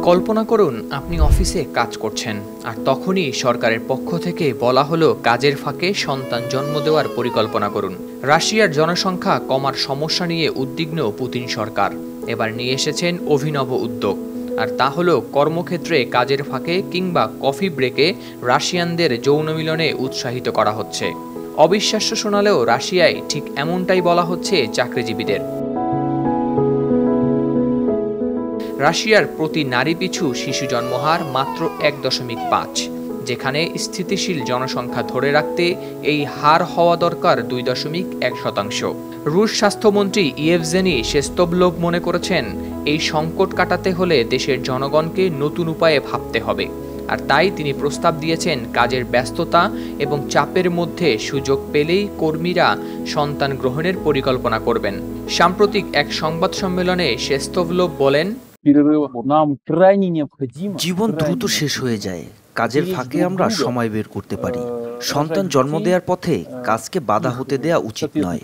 কল্পনা করুন আপনি অফিসে কাজ করছেন আর তখনই সরকারের পক্ষ থেকে বলা হলো কাজের ফাঁকে সন্তান জন্ম দেওয়ার পরিকল্পনা করুন। রাশিয়ার জনসংখ্যা কমার সমস্যা নিয়ে উদ্বিগ্ন পুতিন সরকার এবার নিয়ে এসেছেন অভিনব উদ্যোগ, আর তা হলো কর্মক্ষেত্রে কাজের ফাঁকে কিংবা কফি ব্রেকে রাশিয়ানদের যৌন মিলনে উৎসাহিত করা হচ্ছে। অবিশ্বাস্য শোনালেও রাশিয়ায় ঠিক এমনটাই বলা হচ্ছে চাকরিজীবীদের। রাশিয়ার প্রতি নারী পিছু শিশু জন্মহার মাত্র 1.5, যেখানে স্থিতিশীল জনসংখ্যা ধরে রাখতে এই হার হওয়া দরকার 2.1%। রুশ স্বাস্থ্যমন্ত্রী ইয়েভজেনি শেস্তোভলোভ মনে করেছেন এই সংকট কাটাতে হলে দেশের জনগণকে নতুন উপায়ে ভাবতে হবে, আর তাই তিনি প্রস্তাব দিয়েছেন কাজের ব্যস্ততা এবং চাপের মধ্যে সুযোগ পেলেই কর্মীরা সন্তান গ্রহণের পরিকল্পনা করবেন। সাম্প্রতিক এক সংবাদ সম্মেলনে শেস্তোভলোভ বলেন, জীবন দ্রুত শেষ হয়ে যায়, কাজের ফাঁকে আমরা সময় বের করতে পারি। সন্তান জন্ম দেওয়ার পথে কাজকে বাধা হতে দেয়া উচিত নয়।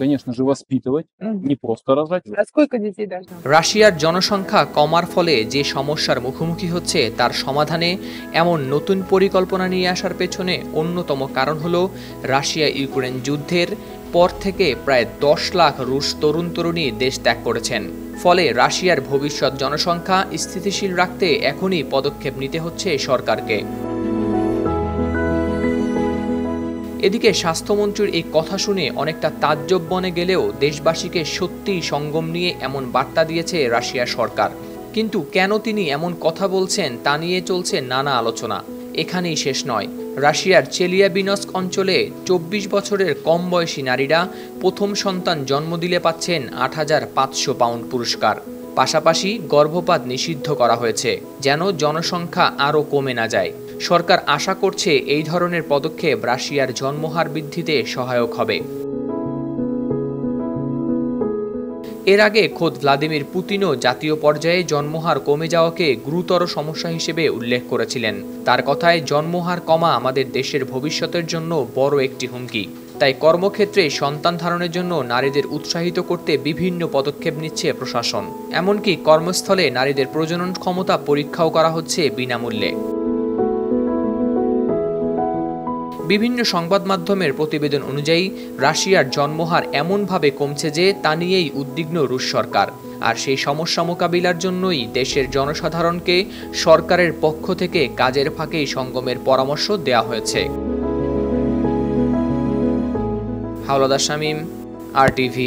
রাশিয়ার জনসংখ্যা কমার ফলে যে সমস্যার মুখোমুখি হচ্ছে তার সমাধানে এমন নতুন পরিকল্পনা নিয়ে আসার পেছনে অন্যতম কারণ হলো রাশিয়া ইউক্রেন যুদ্ধের পর থেকে প্রায় 10 লাখ রুশ তরুণ তরুণী দেশ ত্যাগ করেছেন। ফলে রাশিয়ার ভবিষ্যৎ জনসংখ্যা স্থিতিশীল রাখতে এখনই পদক্ষেপ নিতে হচ্ছে সরকারকে। এদিকে স্বাস্থ্যমন্ত্রীর এই কথা শুনে অনেকটা তাজ্জব বনে গেলেও দেশবাসীকে সত্যিই সঙ্গম নিয়ে এমন বার্তা দিয়েছে রাশিয়ার সরকার। কিন্তু কেন তিনি এমন কথা বলছেন তা নিয়ে চলছে নানা আলোচনা। এখানেই শেষ নয়। রাশিয়ার চেলিয়াবিনস্ক অঞ্চলে 24 বছরের কম বয়সী নারীরা প্রথম সন্তান জন্ম দিলে পাচ্ছেন 8,500 পাউন্ড পুরস্কার। পাশাপাশি গর্ভপাত নিষিদ্ধ করা হয়েছে যেন জনসংখ্যা আরও কমে না যায়। সরকার আশা করছে এই ধরনের পদক্ষেপ রাশিয়ার জন্মহার বৃদ্ধিতে সহায়ক হবে। এর আগে খোদ ভ্লাদিমির পুতিনও জাতীয় পর্যায়ে জন্মহার কমে যাওয়াকে গুরুতর সমস্যা হিসেবে উল্লেখ করেছিলেন। তার কথায় জন্মহার কমা আমাদের দেশের ভবিষ্যতের জন্য বড় একটি হুমকি। তাই কর্মক্ষেত্রে সন্তান ধারণের জন্য নারীদের উৎসাহিত করতে বিভিন্ন পদক্ষেপ নিচ্ছে প্রশাসন। এমনকি কর্মস্থলে নারীদের প্রজনন ক্ষমতা পরীক্ষাও করা হচ্ছে বিনামূল্যে। বিভিন্ন সংবাদ মাধ্যমের প্রতিবেদন অনুযায়ী রাশিয়ার জন্মহার এমনভাবে কমছে যে তা নিয়েই উদ্বিগ্ন রুশ সরকার। আর সেই সমস্যা মোকাবিলার জন্যই দেশের জনসাধারণকে সরকারের পক্ষ থেকে কাজের ফাঁকেই সঙ্গমের পরামর্শ দেওয়া হয়েছে। হাওলাদার শামীম, RTV।